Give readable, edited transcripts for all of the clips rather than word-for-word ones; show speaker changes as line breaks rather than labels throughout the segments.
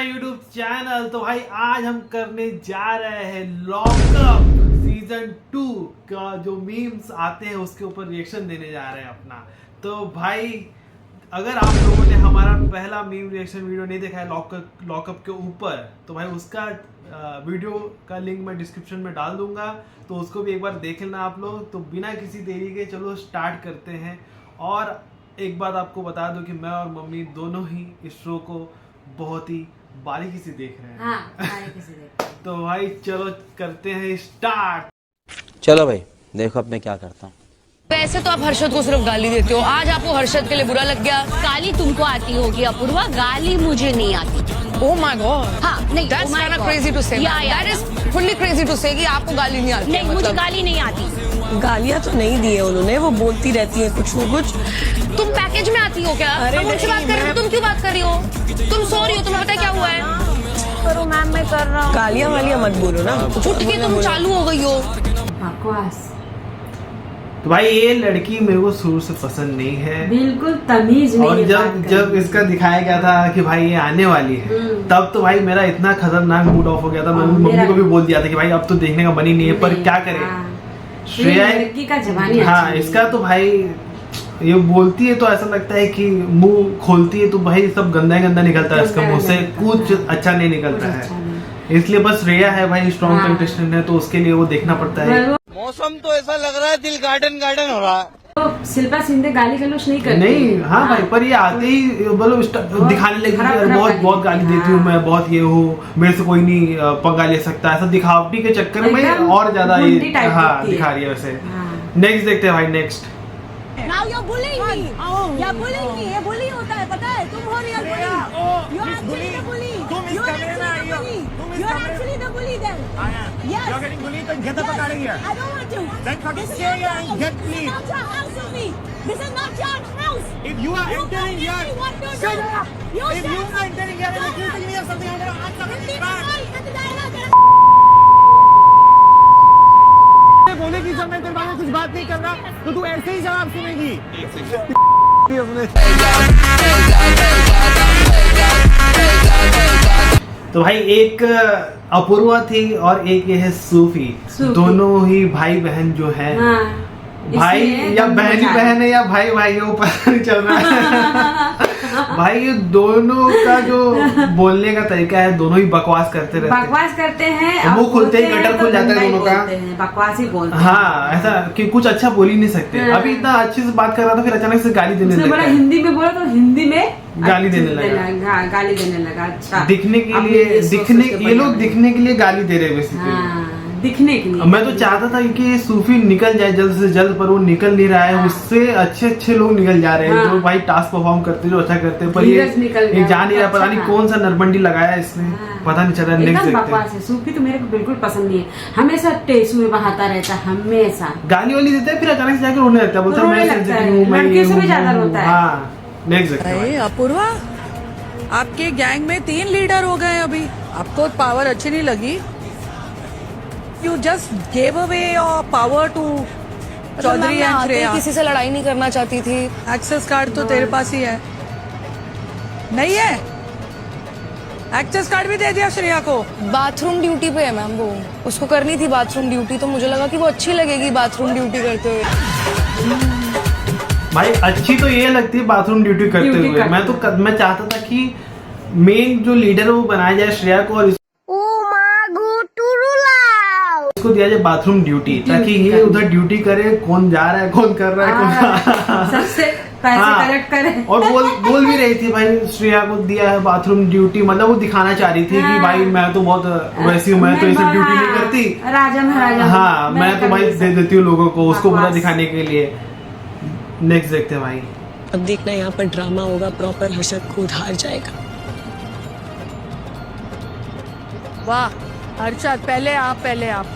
My YouTube channel. तो भाई आज हम करने जा रहे हैं लॉकअप सीजन 2 का जो मीम्स आते हैं उसके ऊपर रिएक्शन देने जा रहे हैं अपना। तो भाई अगर आप लोगों ने हमारा पहला मीम रिएक्शन वीडियो नहीं देखा है लॉकअप के ऊपर, तो भाई उसका वीडियो का लिंक मैं डिस्क्रिप्शन में डाल दूंगा, तो उसको भी एक बार देख लेना आप लोग। तो बिना किसी देरी के चलो स्टार्ट करते हैं। और एक बात आपको बता दूं कि मैं और मम्मी दोनों ही इस शो को बहुत ही बारीकी से देख रहे हैं।
हाँ, बारीकी से देख रहे हैं।
तो भाई चलो करते हैं स्टार्ट।
चलो भाई देखो अब मैं क्या करता हूँ।
वैसे तो आप हर्षद को सिर्फ गाली देते हो, आज आपको हर्षद के लिए बुरा लग गया।
गाली तुमको आती होगी अपूर्वा, गाली मुझे नहीं आती।
Oh my God.
हाँ नहीं,
That's
oh my
kind of
God.
crazy to say.
Yeah, yeah,
That is fully crazy to say कि आपको गाली नहीं आती।
नहीं, मुझे गाली नहीं आती।
गालियाँ तो नहीं दी है उन्होंने, वो बोलती रहती है कुछ न कुछ।
तुम पैकेज में आती हो क्या?
अरे
मैं मुझसे बात कर रही हूँ, तुम क्यों बात कर रही हो? तुम सो रही हो, तुम्हें पता है क्या हुआ है?
करो मैम, मैं कर रहा हूँ।
गालियाँ वालियाँ मत बोलो ना,
उठ के तुम चालू हो गई हो।
बकवास।
तो भाई ये लड़की मेरे को शुरू से पसंद नहीं है,
बिल्कुल तमीज नहीं।
और जब इसका दिखाया गया था कि भाई ये आने वाली है, तब तो भाई मेरा इतना खतरनाक मूड ऑफ हो गया था। मैंने मम्मी को भी बोल दिया था कि भाई अब तो देखने का मन ही नहीं है, पर क्या करें। श्रेया
लड़की का जवानी
हाँ, इसका तो भाई ये बोलती है तो ऐसा लगता है कि मुंह खोलती है तो भाई सब गंदा ही गंदा निकलता है इसका मुंह से, कुछ अच्छा नहीं निकलता है। इसलिए बस श्रेया है भाई स्ट्रॉन्ग कंटेस्टेंट है, तो उसके लिए वो देखना पड़ता है।
मौसम तो ऐसा लग रहा है दिल गार्डन गार्डन हो रहा है।
तो शिल्पा शिंदे गाली गलौज नहीं करती।
नहीं हाँ भाई, पर ये आते ही बोलो दिखाने लगी बहुत गाली देती हूँ मैं, बहुत ये हूँ, मेरे से कोई नहीं पंगा ले सकता, ऐसा दिखावटी के चक्कर में और ज्यादा ये हाँ दिखा रही है वैसे। नेक्स्ट देखते हैं भाई, next.
Now you're bullying me. You're bullying me. ये bully होता है, पता है? तुम हो real bully. You're actually the bully. You're actually the bully. You're actually the bully then. Yes. You're getting bullied, then get the fuck out of here. I don't want to. Then fucking stay here and get bullied. This is not your house with me. This is not your house. If you are entering here, shut up. If you are entering here and accusing me of something, I'm gonna ask something back. बोलेगी जब मैं तेरे बारे में कुछ बात नहीं कर रहा, तो तू ऐसे ही जवाब सुनेगी।
तो भाई एक अपूर्वा थी और एक ये है सूफी। दोनों ही भाई बहन जो है, भाई या बहन है या भाई भाई के ऊपर चल रहा है। भाई ये दोनों का जो बोलने का तरीका है, दोनों ही बकवास करते हैं। मुंह खुलते ही गटर खुल जाता है दोनों का,
बकवास ही बोलते हैं।
हाँ, ऐसा कि कुछ अच्छा बोल ही नहीं सकते। अभी इतना अच्छे से बात कर रहा था, फिर अचानक से गाली देने लगा।
हिंदी में बोला तो हिंदी में
गाली देने लगा।
गाली देने लगा। अच्छा,
दिखने के लिए ये लोग दिखने के लिए गाली दे रहे हैं बेसिकली,
दिखने के लिए।
मैं तो चाहता था कि सूफी निकल जाए जल्द से जल्द, पर वो निकल नहीं रहा है। उससे अच्छे लोग निकल जा रहे हैं जो भाई टास्क परफॉर्म करते जो अच्छा करते हैं, पर ये जा नहीं रहा। पता नहीं कौन सा नरबंडी लगाया इसने, पता नहीं चल रहा। नेक्स्ट देखते हैं।
सूफी तो मेरे को बिल्कुल पसंद नहीं है, हमेशा टेसू में बहाता रहता है, हमेशा
गाली वाली देता है, फिर अचानक से जाकर रोने लगता है, बोलता है मैं सेंसिटिव हूं, मैं ये हूं।
ज्यादा रोता है।
हाँ, नेक्स्ट देखते हैं।
अपूर्वा, आपके गैंग में 3 लीडर हो गए अभी, आपको पावर अच्छी नहीं लगी? You just gave away your power to Chaudhary and Shreya.
किसी से लड़ाई नहीं करना चाहती थी।
एक्सेस कार्ड तो तेरे पास ही है, नहीं है? एक्सेस कार्ड भी दे दिया श्रेया को।
बाथरूम ड्यूटी पे है मैम, वो उसको करनी थी बाथरूम ड्यूटी, तो मुझे लगा कि वो अच्छी लगेगी बाथरूम ड्यूटी करते हुए।
भाई अच्छी तो ये लगती है बाथरूम ड्यूटी करते हुए। मैं चाहता था कि मेन जो लीडर है वो बनाया जाए श्रेया को, और इसको दिया जाए बाथरूम ड्यूटी, ताकि ये उधर ड्यूटी करे, कौन जा रहा है कौन कर रहा है,
सबसे पैसे कलेक्ट करे।
और बोल भी रही थी भाई श्रेया को दिया है बाथरूम ड्यूटी, मतलब वो दिखाना चाह रही थी कि भाई मैं तो बहुत वैसी हूँ, मैं तो ये सब ड्यूटी नहीं करती,
राजा महाराजा।
हाँ, मैं तो भाई दे देती हूँ लोगों को, उसको बुरा दिखाने के लिए। नेक्स्ट देखते हैं भाई।
अब देखना यहाँ पर ड्रामा होगा प्रॉपर, हर्षद खुद हार जाएगा। वाह हर्षद, पहले आप।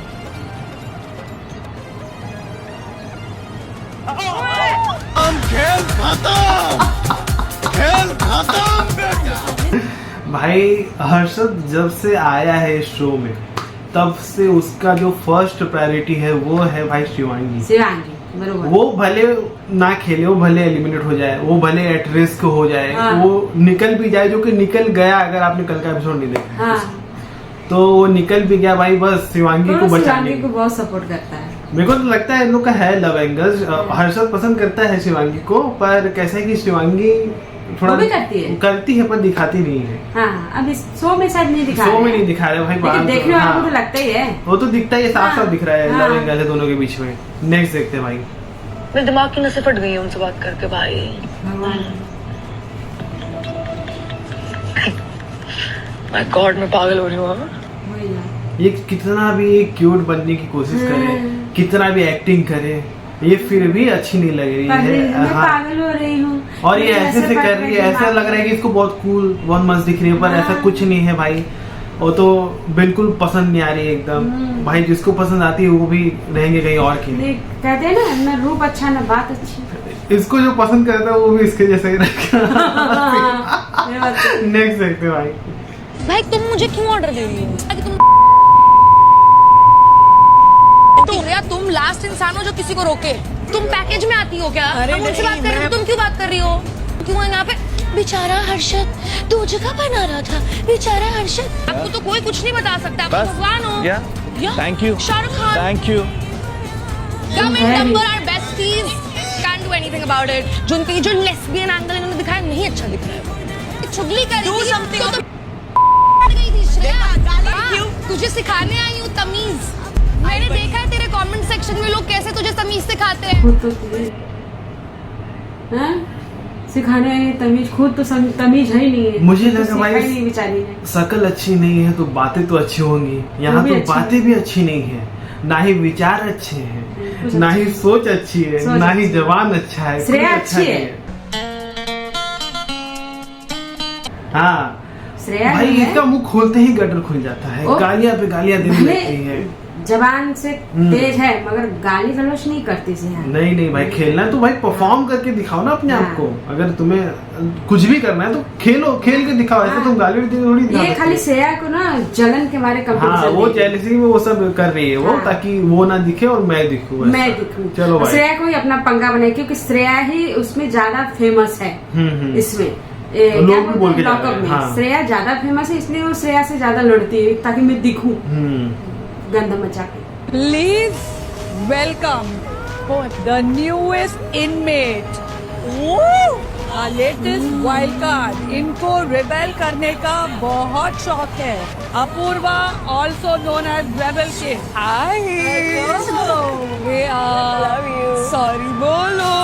खेल खत्म।
भाई हर्षद जब से आया है इस शो में, तब से उसका जो फर्स्ट प्रायोरिटी है वो है भाई शिवांगी।
बरोबर।
वो भले ना खेले, वो भले एलिमिनेट हो जाए, वो भले एट रिस्क हो जाए,
हाँ।
वो निकल भी जाए, जो कि निकल गया। अगर आपने कल का एपिसोड नहीं देखा
हाँ
तो वो निकल भी गया भाई, बस शिवांगी को
तो
बचाने
शिवांगी को बहुत सपोर्ट करता है।
मेरे को तो लगता है इन लोग का है लव एंगल। हर्षद पसंद करता है शिवांगी को, पर कैसा है कि शिवांगी थोड़ा
वो भी करती है
पर दिखाती नहीं है।
हाँ, अब इस शो में शायद नहीं दिखा
शो
रहे
में
हैं।
नहीं दिखा रहे भाई,
लेकिन
बाहर
देखने
तो-
वालों को
हाँ,
तो लगता ही है।
वो तो दिखता ही है, साफ साफ
हाँ,
दिख रहा है
हाँ।
लव एंगल है दोनों के बीच में। नेक्स्ट देखते हैं भाई।
मेरे दिमाग की नसें फट गई हैं उनसे बात करके भाई।
भगवान
माय गॉड, मैं पागल हो रही हूँ।
वही ना।
ये कितना भी क्यूट बनने की कोशिश करे, कितना भी एक्टिंग करे, ये फिर भी अच्छी नहीं लग रही है।
मैं
हाँ।
पागल हो रही हूँ।
और ये ऐसे से कर रही है, ऐसा लग रहा है कि इसको बहुत कूल, बहुत मस्त दिख रही है, पर
हाँ।
ऐसा कुछ नहीं है भाई। वो तो बिल्कुल पसंद नहीं आ रही है एकदम। भाई जिसको पसंद आती है वो भी रहेंगे कहीं और के।
कहते हैं ना रूप अच्छा ना बात अच्छी।
इसको जो पसंद करता है वो भी इसके जैसा ही रहेगा।
ये बात तो-
नेक्स्ट देखते हैं भाई।
भाई तुम मुझे क्यों ऑर्डर दे रही हो? ताकि तुम लास्ट इंसान हो जो किसी को रोके। तुम पैकेज में आती हो क्या? हम मुझसे बात कर रहे हो, तुम क्यों बात कर रही हो? क्यों है यहाँ पे? बेचारा हर्षद 2 जगह बना रहा था, बेचारा हर्षद। आपको तो कोई कुछ नहीं बता सकता, आप भगवान हो।
Thank you,
Shahrukh Khan.
Thank you.
Come in number our besties, can't do anything about it. जो उनकी जो लेस्बियन एंगल इन्होंने दिखाया नहीं अच्छा दिख रहा है। चुगली कर रही थी तो गई थी श्रेया। हाँ, तुझे सिखाने आई हूँ तमीज। मैंने देखा है तेरे कमेंट सेक्शन में लोग कैसे तुझे तमीज सिखाते हैं।
खुद तो तुझे हाँ? सिखाने आई तमीज, खुद तो तमीज है ही नहीं है।
मुझे
तो
लगा
सीखा
भाई
ही नहीं बेचारी ने।
शकल अच्छी नहीं है तो बातें तो अच्छी होंगी। यहाँ
भी
तो
अच्छी
बातें भी अच्छी नहीं है, ना ही विचार अच्छे
कुछ
हैं, ना ही सोच अच्छी है,
सोच
ना ही
अच्छी।
जवान अच्छा है, कुछ
श्रेया
अच्छा
अच्छी
नहीं
है।
हाँ
श्रेया
भाई
जो है,
इसका मुंह खोलते ही गटर खुल जाता है,
ओ,
गालियां पे गालियां देने
भले
लगती है।
जबान से तेज है मगर गाली गलौज नहीं करती से है।
नहीं नहीं भाई, खेलना है तो भाई परफॉर्म करके दिखाओ ना अपने आप
हाँ।
को। अगर तुम्हें कुछ भी करना है तो खेलो, खेल के दिखाओ। ऐसे
हाँ।
तुम गाली थोड़ी दिखा
ये
सकते
खाली
हो।
श्रेया को ना जलन के बारे
हाँ
कंपटीशन
वो जेलसी में वो सब कर रही है वो,
हाँ।
ताकि वो ना दिखे और मैं दिखूं।
मैं
ऐसा।
दिखूं।
चलो भाई।
श्रेया को ही अपना पंगा बनाए क्योंकि श्रेया ही उसमें ज्यादा फेमस है।
हम्म।
इसमें
लोग
क्या
भी बोल
बोलते
के
हैं
जा रहे
लॉकअप
हैं,
में
हाँ।
श्रेया ज्यादा फेमस है, इसलिए वो श्रेया से ज्यादा लड़ती है ताकि मैं दिखूं गंदा मचा के।
Please welcome the newest inmate, our latest wild card. इनको रिबेल करने का बहुत शौक है। Apoorva, also known as Rebel Kid. Hi. Sorry बोलो।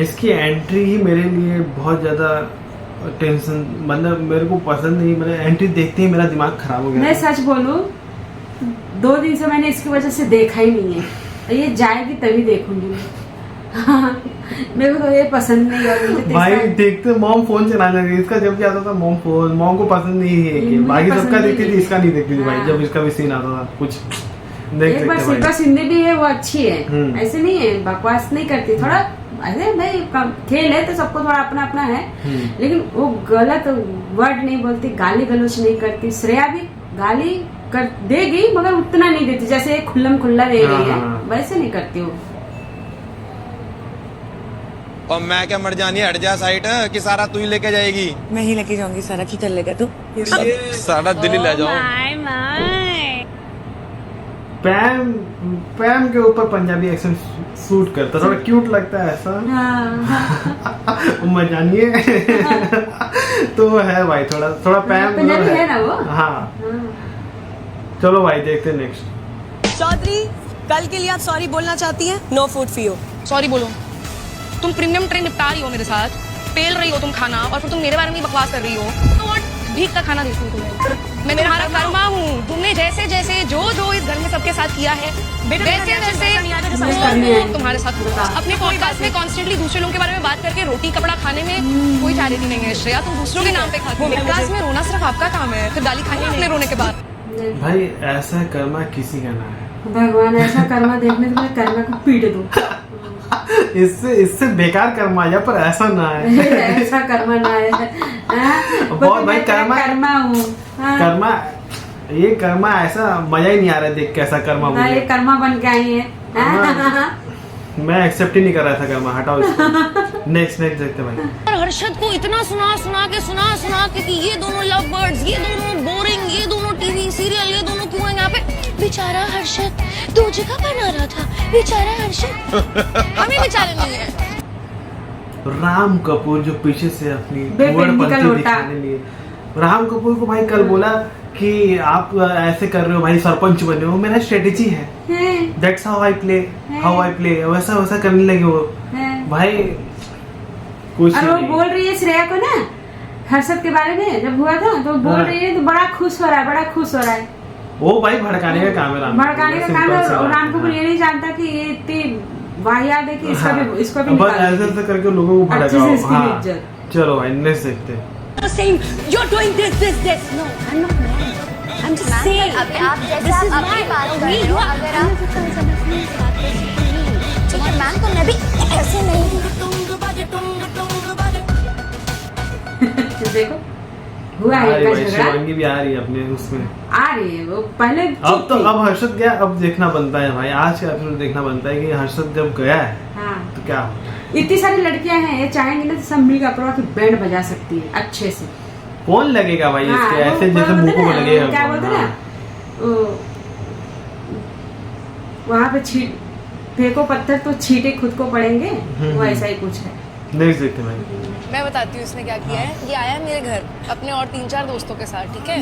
इसकी एंट्री ही मेरे लिए बहुत ज्यादा टेंशन, मतलब मेरे को पसंद नहीं। मैंने एंट्री देखते ही मेरा दिमाग खराब हो
मैं
गया।
सच बोलूं 2 दिन से मैंने इसकी वजह से देखा ही नहीं है। ये जाएगी तभी देखूंगी मैं। मेरे को तो ये पसंद नहीं है। मुझे
भाई
तीसरा-
देखते मॉम फोन चलाने लगी, इसका जब भी आता था मॉम फोन, मॉम को पसंद नहीं है कि
मुझे
बाकी
पसंद
सबका
नहीं
देखती थी,
है।
इसका नहीं देखती थी भाई।
हाँ।
जब इसका भी सीन आता था कुछ देख
एक बार
सकते
शिल्पा
भाई।
सिंधी भी है, वो अच्छी है।
हम्म।
ऐसे नहीं है, बकवास नहीं करती। थोड़ा ऐसे भाई खेल है तो सबको थोड़ा अपना अपना है, लेकिन वो गलत वर्ड नहीं बोलती, गाली गलौज नहीं करती। श्रेया भी गाली कर देगी मगर उतना नहीं देती जैसे खुल्लम खुल्ला दे रही है,
हाँ।
वैसे नहीं करती वो।
और मैं क्या मर जानी, हट जा साइड कि सारा तू ही लेके जाएगी।
मैं ही लेके जाऊंगी सारा, की कर लेगा तू?
सारा दिल्ली ले जाओ।
पैम पैम के ऊपर पंजाबी एक्सेंट सूट करता, थोड़ा क्यूट लगता है ऐसा।
हाँ।
मैं जानिए तो वो है भाई, थोड़ा थोड़ा पैम
पंजाबी है ना वो?
हाँ चलो भाई देखते हैं नेक्स्ट।
चौधरी, कल के लिए आप सॉरी बोलना चाहती हैं? नो फूड फी हो।
सॉरी बोलो। तुम प्रीमियम ट्रेन निपटा रही हो मेरे साथ, पेल रही हो तुम खाना, और फिर तुम मेरे बारे में बकवास कर रही हो। तो व्हाट, भीख का खाना देती हूँ तुम्हें। मैं तुम्हारा कर्मा हूँ। तुमने जैसे जैसे जो जो इस घर में सबके साथ किया है, वैसे वैसे वो तुम्हारे साथ होगा। अपने पॉडकास्ट में कॉन्स्टेंटली दूसरे लोगों के बारे में बात करके रोटी कपड़ा खाने में कोई चैरिटी नहीं है श्रेया। तुम दूसरों के नाम पे खाती हो। पॉडकास्ट में रोना सिर्फ आपका काम है, फिर गाली खानी अपने रोने के बाद।
भाई ऐसा कर्मा किसी का ना है।
भगवान ऐसा कर्मा देखने तो मैं कर्मा को पीट दूं।
इससे बेकार कर्मा आ जाए, पर ऐसा ना है।
ऐसा कर्मा ना है। हाँ?
बहुत भाई
मैं तेरा
कर्मा-
कर्मा हूँ। हाँ।
कर्मा ये कर्मा ऐसा मजा ही नहीं आ रहा है देख के, ऐसा कर्मा
ना, ये
मुझे
कर्मा बन के आई है।
मैं एक्सेप्ट ही नहीं कर रहा था कर्मा, हटाओ इसको। नेक्स्ट देखते भाई।
और हर्षद को इतना सुना के कि ये दोनों लव बर्ड्स, ये दोनों बोरिंग, ये दोनों टीवी सीरियल, ये दोनों क्यों हैं यहाँ पे। बेचारा हर्षद 2 जगह बना रहा था, बेचारा हर्षद। हमें बेचारे नहीं है।
राम कपूर जो पीछे से अपनी
बेपिंडी का लोटा।
दिखाने लिए, राम कपूर को भाई कल बोला कि आप ऐसे कर रहे हो भाई, सरपंच बने हो, मेरा स्ट्रेटेजी है, दैट्स हाउ आई प्ले, वैसा करने लगे वो भाई कुछ
और वो
नहीं।
बोल रही है श्रेया को ना हर्षद के बारे में, जब हुआ था तो बोल रही है, तो बड़ा खुश हो रहा है।
वो भाई भड़काने का काम है, राम
भड़काने का काम है। और राम कपूर ये नहीं जानता कि ये इतनी वाहियात है कि इसको भी
बस ऐसे करके लोगों को
अच्छे से
भड़काओ।
इसकी
हाँ
इज्जत।
चलो भाई नेक्स्ट देखते हैं।
saying you're doing this. No, I'm not mad. I'm just saying.
अभी आप जैसे
this
आप
is
अपनी
my
बात कर
me,
रहे हो, अगर आप ठीक है मैम, तो मैं भी ऐसे नहीं।
देखो हुआ है
अरे
इनका
भाई
झगड़ा,
शिवांगी भी आ रही है अपने उसमें।
आ रही है वो पहले
अब तो अब हर्षद गया, अब देखना बनता है भाई, आज का एपिसोड देखना बनता है कि हर्षद जब गया है
हाँ
तो क्या।
इतनी सारी लड़कियां हैं, ये चाहेंगी ना तो सब मिलकर अपना की बैंड बजा सकती है अच्छे से।
कौन लगेगा भाई
हाँ,
इसके, ऐसे
वो
जैसे
बोलते
मुंह को
ना,
लगेगा
क्या
कौन?
बोलते ना,
हाँ।
वहाँ पे फेंको पत्थर तो छींटे खुद को पड़ेंगे, वो ऐसा ही कुछ है।
नेक्स्ट देखते हैं भाई।
मैं बताती हूँ इसने क्या किया है। ये आया है मेरे घर अपने और 3-4 दोस्तों के साथ, ठीक है।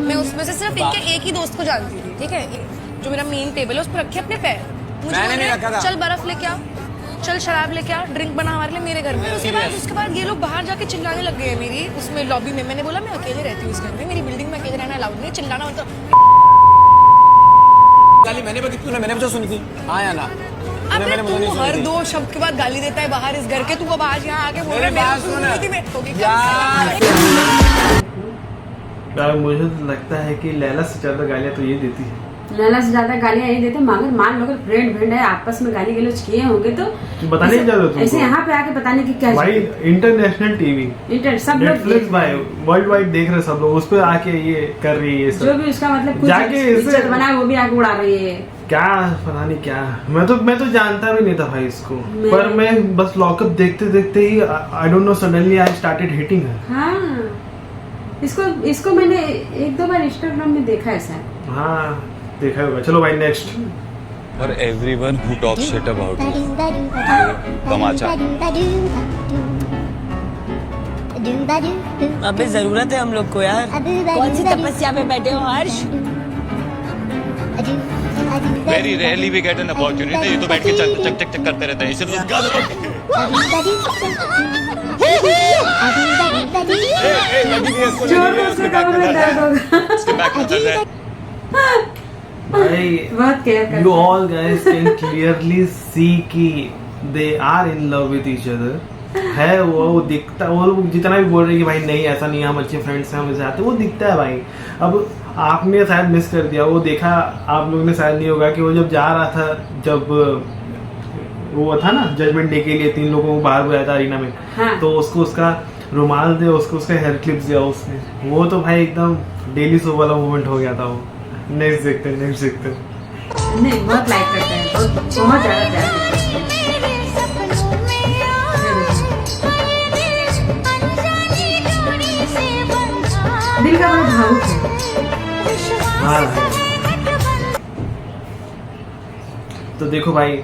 मैं उसमें से सिर्फ इनके एक ही दोस्त को जानती थी, ठीक है। जो मेरा मेन टेबल है उस पर रखे अपने पैर, मुझे
मैंने
बोल
नहीं
रहे,
रखा था।
चल बर्फ लेके आ, चल शराब लेके आ, ड्रिंक बना हमारे लिए मेरे घर में। उसके बाद ये लोग बाहर जाके चिल्लाने लग गए मेरी उसमें लॉबी में। मैंने बोला मैं अकेले रहती हूँ इस घर में, मेरी बिल्डिंग में अकेले रहना अलाउड नहीं, चिल्लाना मतलब।
गाली मैंने भी तूने मैंने भी सुनी थी। हाँ या ना?
अबे तू हर 2 शब्द के बाद गाली देता है बाहर इस घर के, तू अब आज यहाँ आके बोल रहा है मेरी सुनी थी मैं होगी क्या?
यार मुझे तो लगता है कि लैला से ज्यादा गालियां तो ये देती है।
लैला से ज्यादा गालियां नहीं देते, मगर मान लो अगर फ्रेंड है आपस में गाली गलौज किए होंगे तो
बताने की जरूरत है
ऐसे यहाँ पे आके बताने की क्या
भाई। इंटरनेशनल टीवी,
इंटर सब लोग
नेटफ्लिक्स भाई वर्ल्ड वाइड देख रहे सब लोग, उस पे आके ये कर रही है ये
जो
सब।
भी उसका मतलब कुछ
जाके इसे-
इज्जत बना है वो भी आगे उड़ा रही है।
क्या पता नहीं क्या, मैं तो जानता भी नहीं था भाई इसको, पर मैं बस लॉकअप देखते ही I don't know suddenly I started hitting her.
हाँ इसको मैंने 1-2 बार इंस्टाग्राम में देखा है सर।
हाँ देखा होगा। चलो भाई next.
For everyone who talks shit about you. तमाचा।
अबे जरूरत है हम लोग को यार। कौन सी तपस्या पे बैठे हो हर्ष?
Very rarely we get an opportunity. ये तो बैठ के चक करते रहते हैं। इसे
भाई
बहुत केयर करता
you
है।
all guys can clearly see कि they are in love with each other है। वो दिखता, वो लोग जितना भी बोल रहे हैं कि भाई नहीं ऐसा नहीं, हम अच्छे फ्रेंड्स हैं, हम ऐसे आते, वो दिखता है भाई। अब आपने शायद मिस कर दिया, वो देखा आप लोगों ने शायद नहीं होगा कि वो जब जा रहा था, जब वो था ना जजमेंट डे के लिए 3 लोगों को बाहर बुलाया था अरीना में,
हाँ।
तो उसको उसका रुमाल दिया, उसको उसका हेयर क्लिप्स दिया उसने, वो तो भाई एकदम डेली शो वाला मोमेंट हो गया था वो। नेक्स्ट देखते हैं।
नहीं बहुत लाइक करता है, बहुत ज्यादा प्यार करता है। दिल का बड़ा भावुक है।
हाँ तो देखो भाई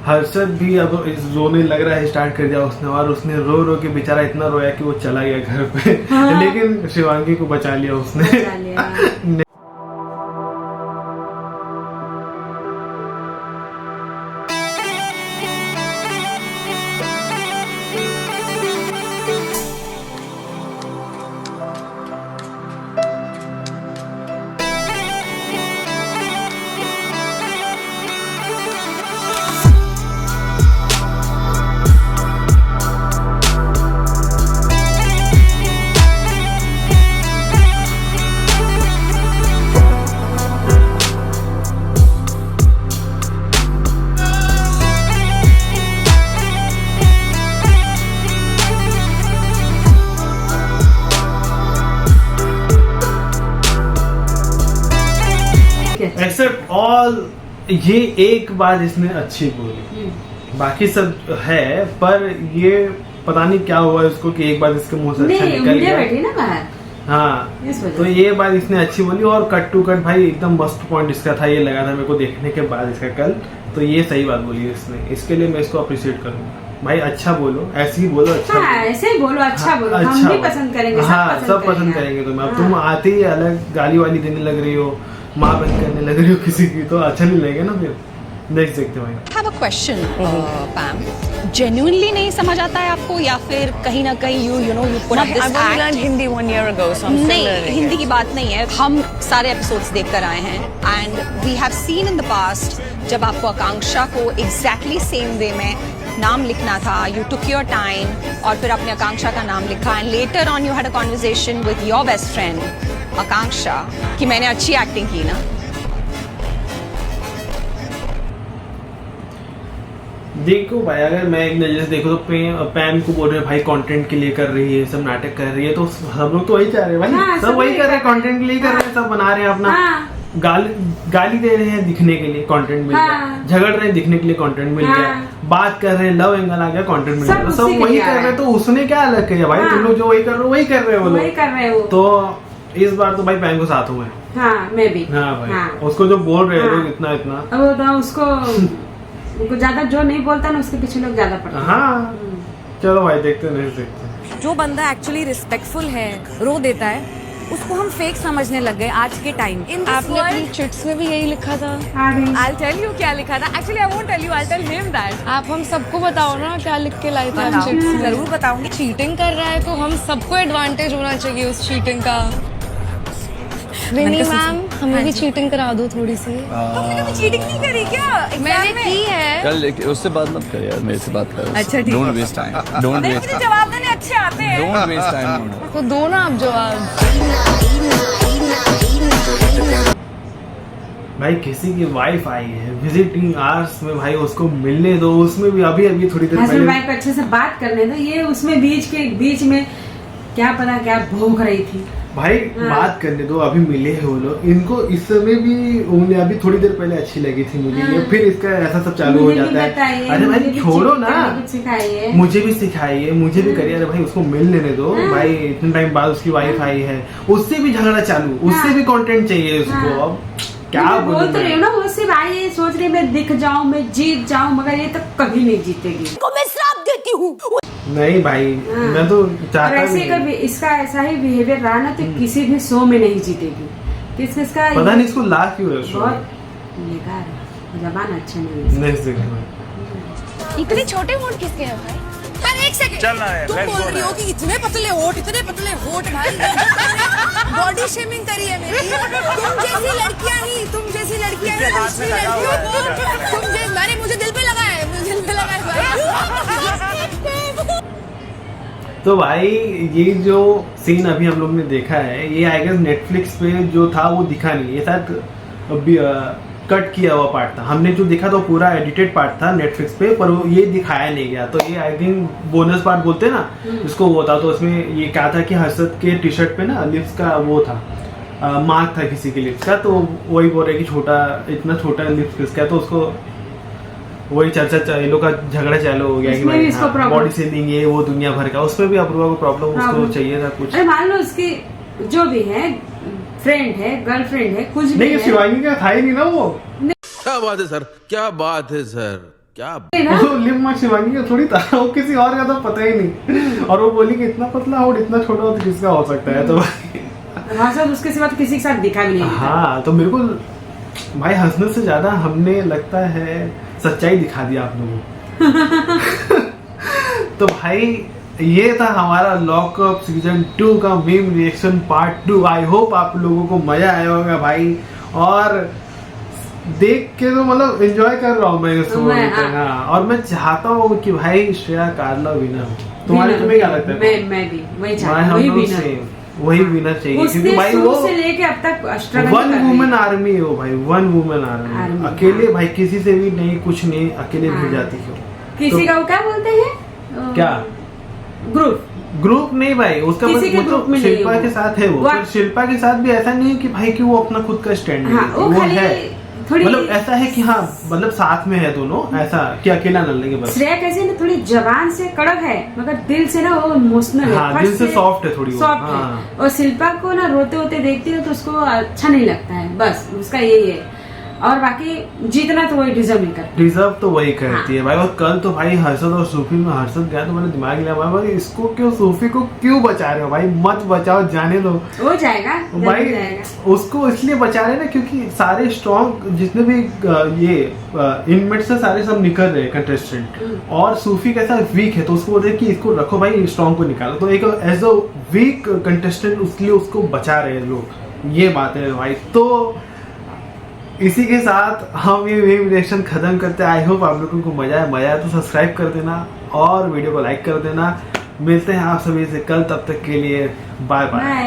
हर्षद भी अब रोने लग रहा है, स्टार्ट कर दिया उसने, और उसने रो रो के बेचारा इतना रोया कि वो चला गया घर पे।
हाँ।
लेकिन शिवांगी को बचा लिया उसने।
बचा लिया। अच्छी।
एक्सेप्ट ऑल, ये एक बात इसने अच्छी बोली, बाकी सब है, पर ये पता नहीं क्या हुआ इसको कि एक बात इसके मुंह से अच्छा
नहीं,
निकल
उंगलियां
गया।
बैठी ना बाहर,
हाँ,
इस वजह
तो
से।
ये बात इसने अच्छी बोली, और कट टू कट भाई एकदम मस्त पॉइंट इसका था, ये लगा था मेरे को देखने के बाद इसका कल, तो ये सही बात बोली इसने, इसके लिए मैं इसको अप्रिशिएट करूंगा। भाई अच्छा बोलो, ऐसे ही बोलो, अच्छा
हाँ,
बोलो।
ऐसे ही बोलो, अच्छा बोलो, हम
अच्छा
भी
बोलो।
पसंद करेंगे,
हाँ, सब पसंद करेंगे तुम्हें। अब तुम आते ही अलग गाली वाली देने लग रही हो, माँ बहन करने लग रही हो किसी की, तो अच्छा नहीं लगेगा ना फिर। नेक्स्ट देखते हैं भाई।
हैव अ क्वेश्चन पैम, जेन्युइनली नहीं समझ आता है आपको, या फिर कहीं ना कहीं you know you put up this act?
Hindi 1 year ago, so I'm still
नहीं,
learning
हिंदी
it.
की बात नहीं है, हम सारे एपिसोड्स देख कर आए हैं and we have seen in the past जब आपको आकांक्षा को एग्जैक्टली सेम वे में नाम लिखना था, यू टुक योर टाइम और फिर अपने आकांक्षा का नाम लिखा and later on you had a conversation with your best friend Akanksha कि मैंने अच्छी एक्टिंग की ना।
देखो भाई, अगर मैं एक नजर से देखो तो पैम को बोल रहे हैं भाई कंटेंट के लिए कर रही है, सब नाटक कर रही है, तो सब लोग तो वही चाह रहे हैं भाई।
हाँ,
सब वही कर रहे हैं, कंटेंट के लिए कर रहे हैं, सब बना रहे हैं अपना।
हाँ।
गाली दे रहे हैं दिखने के लिए, कंटेंट मिल गया।
हाँ।
झगड़ रहे हैं दिखने के लिए, कंटेंट मिल
हाँ।
गया। बात कर रहे हैं, लव एंगल आ गया, कंटेंट मिल
सब
गया। तो
उसी
सब
के
वही
लिए आ
कर
रहा
रहे हैं,
है।
तो उसने क्या अलग किया भाई?
हाँ।
तुम लोग जो वही कर रहे हो वही कर रहे हो, वो
वही
लोग।
कर रहे हो।
तो इस बार तो भाई पैम को साथ हुए।
हाँ, मैं भी।
हाँ भाई,
हाँ।
उसको जो बोल रहे हैं
हाँ।
लोग इतना इतना,
अब वो तो उसको ज्यादा जो नहीं बोलता ना, उसके पीछे लोग ज्यादा पड़ते हैं।
हाँ चलो भाई देखते हैं, नेक्स्ट देखते हैं।
जो बंदा एक्चुअली रिस्पेक्टफुल है, रो देता है, उसको हम फेक समझने लग गए आज के टाइम।
आपने अपनी चिट्स में भी यही लिखा था।
आ गई।
I'll tell you क्या लिखा था। Actually, I won't tell you. I'll tell him that.
आप हम सबको बताओ ना क्या लिख के लाए थे आप
बताओ,
चिट्स में।
जरूर बताऊंगी।
चीटिंग कर रहा है तो हम सबको एडवांटेज होना चाहिए उस चीटिंग का। विनी मैम, हमें भी चीटिंग करा दो थोड़ी सी।
तुमने कभी चीटिंग नहीं करी क्या?
मैंने की है।
कल उससे बात मत कर यार, मेरे से बात कर।
अच्छा, ठीक
डोंट
है।
वेस्ट टाइम, डोंट
नहीं,
वेस्ट
मुझे जवाब देने अच्छे आते हैं।
Don't waste time.
तो दो ना आप जवाब।
भाई किसी की वाइफ आई है विजिटिंग आवर्स में, भाई उसको मिलने दो, उसमें भी अभी अभी थोड़ी देर
हस्बैंड
पहले।
वाइफ अच्छे से बात करने दो, ये उसमें बीच में क्या पता क्या भौंक रही थी।
भाई
हाँ।
बात करने दो, अभी मिले हैं वो लोग, इनको इस समय भी उन्हें अभी थोड़ी देर पहले अच्छी लगी थी मुझे, ये फिर इसका ऐसा सब चालू हो
मुझे भी
जाता है।
बताइए,
अरे
मुझे
भाई
भी
छोड़ो
चीट
ना,
करने की सिखाइए।
मुझे भी सिखाइए, मुझे भी करिए। अरे भाई उसको मिल लेने दो भाई, इतने टाइम बाद उसकी वाइफ आई है, उससे भी झगड़ा चालू, उससे
हाँ।
भी कंटेंट चाहिए उसको।
हाँ।
अब क्या
मैं बोल
बोलूं
तो रही हूँ
मैं?
ना, वो सिर्फ आई है सोच रही मैं दिख जाऊं, मैं जीत जाऊं, मगर ये तो कभी नहीं जीतेगी।
मैं श्राप देती हूँ।
नहीं भाई,
हाँ।
मैं तो
और
चाहता
ऐसे
भी
अगर
नहीं।
इसका ऐसा ही बिहेवियर रहा ना तो किसी भी शो में नहीं जीतेगी। इसका
पता नहीं इसको ला क्यों है शो।
बहुत बेकार है, जबान अच्छा नहीं है इसका।
नेक्स्ट देखते हैं।
इतने छोटे होंठ किसके हैं भाई?
पर एक सेकंड, तुम बोल रही हो कि इतने पतले होठ भाई। बॉडी शेमिंग करी है मेरी। तुम जैसी लड़कियां ही तुम जैसी लड़कियां मैंने मुझे दिल पे लगाया, मुझे दिल पे लगाया भाई।
तो भाई ये जो सीन अभी हम लोग ने देखा है, ये आई गेस नेटफ्लिक्स पे जो था वो दिखा नहीं, ये शायद अभी कट किया हुआ पार्ट था। हमने जो देखा था वो पूरा एडिटेड पार्ट था नेटफ्लिक्स पे, पर वो ये दिखाया नहीं गया। तो ये आई थिंक बोनस पार्ट बोलते हैं ना, इसको वो था। तो उसमें ये क्या था कि हर्षद के टी शर्ट पे ना लिप्स का वो था, मार्क था किसी के लिप्स का, तो वही बोल रहे कि छोटा, इतना छोटा लिप्स किसका है, तो उसको वही चर्चा, ये लोग का झगड़ा चालू हो गया कि
उसमें भी इसको
भाई
problem।
बॉडी शेमिंग ये वो दुनिया भर का, उसमें भी अप्रूवा को प्रॉब्लम उसको
Problem।
चाहिए था कुछ।
अरे मान लो उसकी जो भी है, फ्रेंड है, गर्लफ्रेंड है, कुछ भी
नहीं,
है,
शिवांगी का था ही नहीं ना वो।
क्या बात है सर, क्या बात है सर, क्या
ना?
वो लिप मार्क शिवांगी का थोड़ी था, वो किसी और का तो पता ही नहीं। और वो बोली कि इतना पतला हो, इतना छोटा हो तो किसका हो सकता है। तो
हर्षद उसके सिवा तो किसी के साथ दिखा भी नहीं देता।
हाँ, तो मेरे को भाई हंसने से ज्यादा हमने लगता है सच्चाई दिखा दिया आप लोगों। तो भाई ये था हमारा लॉकअप सीजन 2 का meme reaction part 2। I hope आप लोगों को मजा आया होगा भाई, और देख के तो मतलब एंजॉय कर रहा हूँ मैं इस शो को। हाँ, और मैं चाहता हूँ कि भाई श्रेया कार्ला विनर हो। तुम्हारे तुम्हें क्या लगता है?
मैं भी वही चाहती हूँ, वही विनर।
वही विनर चाहिए,
उसने
क्योंकि भाई
शुरू
वो
से लेके अब तक स्ट्रगल
वन
कर रही
वुमेन
है।
आर्मी हो भाई, वन वुमेन आर्मी।
आर्मी,
अकेले
हाँ।
भाई किसी से भी नहीं, कुछ नहीं, अकेले
हाँ।
भिड़ जाती हो।
किसी
तो
का वो क्या बोलते हैं,
क्या
ग्रुप,
ग्रुप नहीं भाई, उसका
किसी के
वो तो
ग्रुप में नहीं
शिल्पा
है
के साथ है वो,
वो-
पर शिल्पा के साथ भी ऐसा नहीं है कि भाई कि वो अपना खुद का स्टैंड
हाँ, वो खाली
है
थोड़ी
मतलब ऐसा है कि हाँ मतलब साथ में है दोनों, ऐसा कि अकेला न लगे बस।
श्रेया कैसे ना थोड़ी जबान से कड़क है मगर दिल से ना वो इमोशनल है,
हाँ,
फट
दिल से soft है थोड़ी वो,
सॉफ्ट
हाँ।
है। और शिल्पा को ना रोते होते देखती हो तो उसको अच्छा नहीं लगता है, बस उसका यही है। और बाकी जीतना तो वही डिजर्व नहीं करता।
डिजर्व तो वही करती है भाई। और कल तो भाई हर्षद और सूफी में हर्षद गया तो मैंने दिमाग लिया भाई इसको क्यों, सूफी को क्यों बचा रहे हो भाई, मत बचाओ, जाने दो
हो जाएगा
भाई।
जाएगा।
उसको इसलिए बचा रहे ना क्योंकि सारे स्ट्रॉन्ग जितने भी ये इनमेट से सारे सब निकल रहे हैं कंटेस्टेंट, और सूफी कैसा वीक है तो उसको बोलते हैं कि इसको रखो भाई, स्ट्रॉन्ग को निकालो। तो एक एज अ वीक कंटेस्टेंट उसके लिए उसको बचा रहे हैं लोग, ये बात है भाई। तो इसी के साथ हम ये रिएक्शन खत्म करते हैं। आई होप आप लोगों को मजा आया तो सब्सक्राइब कर देना और वीडियो को लाइक कर देना। मिलते हैं आप सभी से कल, तब तक के लिए बाय बाय।